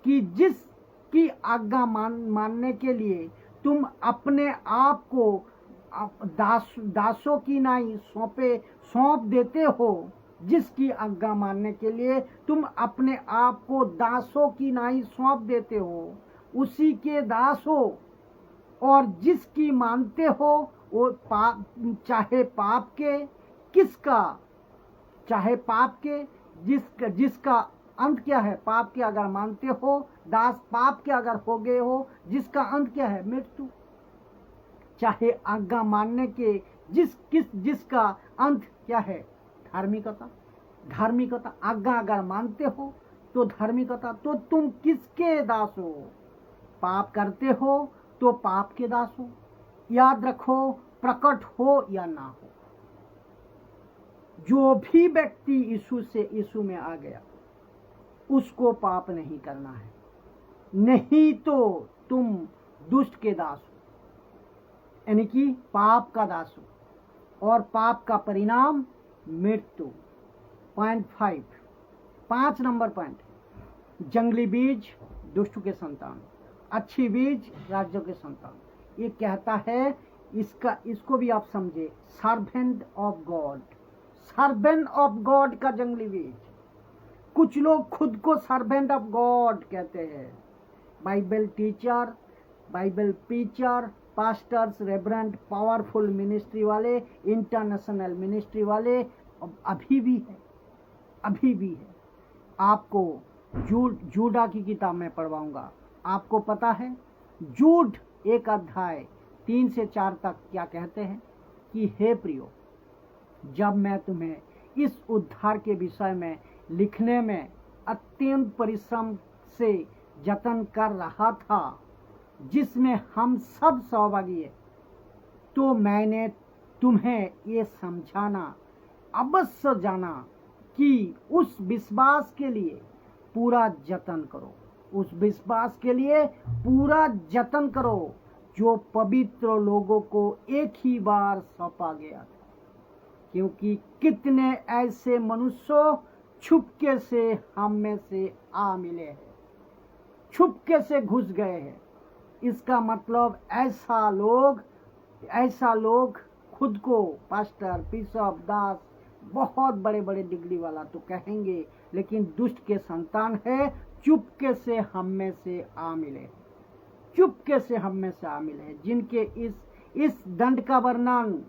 जिसकी आज्ञा मानने के लिए तुम अपने आप को दासों की नाई सौंप देते हो, जिसकी आज्ञा मानने के लिए तुम अपने आप को दासों की नाई सौंप देते हो, उसी के दास हो। और जिसकी मानते हो वो चाहे पाप के जिसका अंत क्या है? पाप के अगर मानते हो, दास पाप के अगर हो गए हो, जिसका अंत क्या है? मृत्यु। चाहे आज्ञा मानने के जिसका अंत क्या है? धार्मिकता। आज्ञा अगर मानते हो तो धार्मिकता। तो तुम किसके दास हो? पाप करते हो तो पाप के दास हो। याद रखो, प्रकट हो या ना हो, जो भी व्यक्ति यीशु में आ गया उसको पाप नहीं करना है, नहीं तो तुम दुष्ट के दास हो, यानी कि पाप का दास हो, और पाप का परिणाम मृत्यु। पॉइंट 5 नंबर पॉइंट, जंगली बीज दुष्ट के संतान, अच्छी बीज राज्य के संतान। ये कहता है, इसको भी आप समझे, सर्वेंट ऑफ गॉड का जंगली बीज। कुछ लोग खुद को सर्वेंट ऑफ गॉड कहते हैं, Bible teacher, Bible preacher, pastors, reverend, powerful ministry वाले, इंटरनेशनल मिनिस्ट्री वाले अभी भी है। अभी भी है। आपको जूडा की किताब में पढ़वाऊंगा। आपको पता है जूड 1 अध्याय 3 से 4 तक क्या कहते हैं कि हे प्रियो, जब मैं तुम्हें इस उद्धार के विषय में लिखने में अत्यंत परिश्रम से जतन कर रहा था, जिसमें हम सब सहभागी हैं, तो मैंने तुम्हें ये समझाना अवश्य जाना कि उस विश्वास के लिए पूरा जतन करो, उस विश्वास के लिए पूरा जतन करो जो पवित्र लोगों को एक ही बार सौंपा गया था। क्योंकि कितने ऐसे मनुष्यों छुपके से हम में से आ मिले हैं, छुपके से घुस गए हैं। इसका मतलब ऐसा लोग खुद को पास्टर, बिशप, दास, बहुत बड़े बड़े डिग्री वाला तो कहेंगे, लेकिन दुष्ट के संतान है, चुपके से हम में से आ मिले, चुपके से हम में से आ मिले, जिनके इस दंड का वर्णन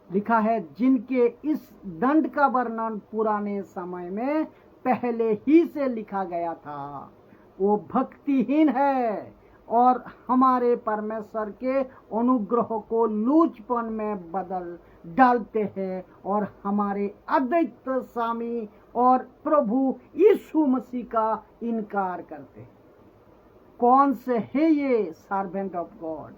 लिखा है, जिनके इस दंड का वर्णन पुराने समय में पहले ही से लिखा गया था। वो भक्तिहीन है और हमारे परमेश्वर के अनुग्रह को लूचपन में बदल डालते हैं और हमारे अद्वितीय स्वामी और प्रभु यीशु मसीह का इनकार करते हैं। कौन से है ये servant of God?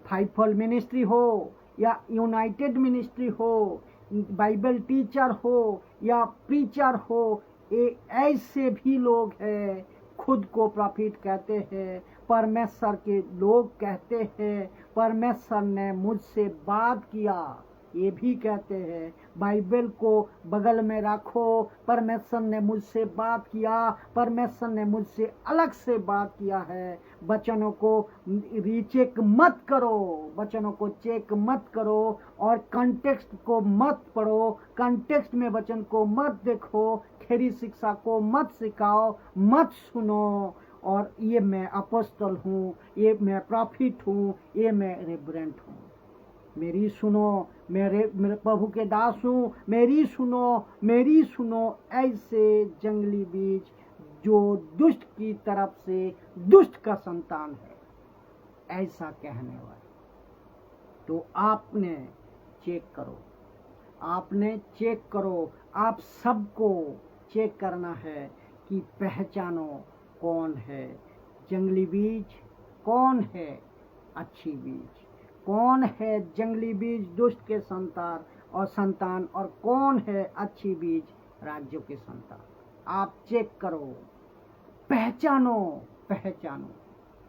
Fivefold ministry हो या यूनाइटेड मिनिस्ट्री हो, बाइबल टीचर हो या प्रीचर हो, ये ऐसे भी लोग हैं खुद को प्रॉफिट कहते हैं, परमेश्वर के लोग कहते हैं, परमेश्वर ने मुझसे बात किया, ये भी कहते हैं। बाइबल को बगल में रखो, परमेश्वर ने मुझसे बात किया, परमेश्वर ने मुझसे अलग से बात किया है। वचनों को रीचेक मत करो, वचनों को चेक मत करो और कंटेक्स्ट को मत पढ़ो, कंटेक्स्ट में वचन को मत देखो, खरी शिक्षा को मत सिखाओ, मत सुनो। और ये मैं अपोस्तल हूँ, ये मैं प्रॉफिट हूँ, ये मैं रेवरेंट हूँ, मेरी सुनो, मेरे प्रभु के दास हूँ, मेरी सुनो। ऐसे जंगली बीज जो दुष्ट की तरफ से दुष्ट का संतान है, ऐसा कहने वाले, तो आपने चेक करो, आप सबको चेक करना है कि पहचानो कौन है जंगली बीज, कौन है अच्छी बीज, कौन है जंगली बीज दुष्ट के संतान और कौन है अच्छी बीज राज्यों के संतान। आप चेक करो, पहचानो।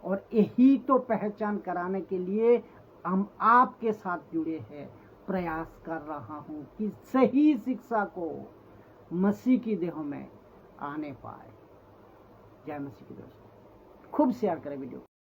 और यही तो पहचान कराने के लिए हम आपके साथ जुड़े हैं, प्रयास कर रहा हूं कि सही शिक्षा को मसीह की देह में आने पाए। जय मसीह की दोस्तों, खूब शेयर करें वीडियो।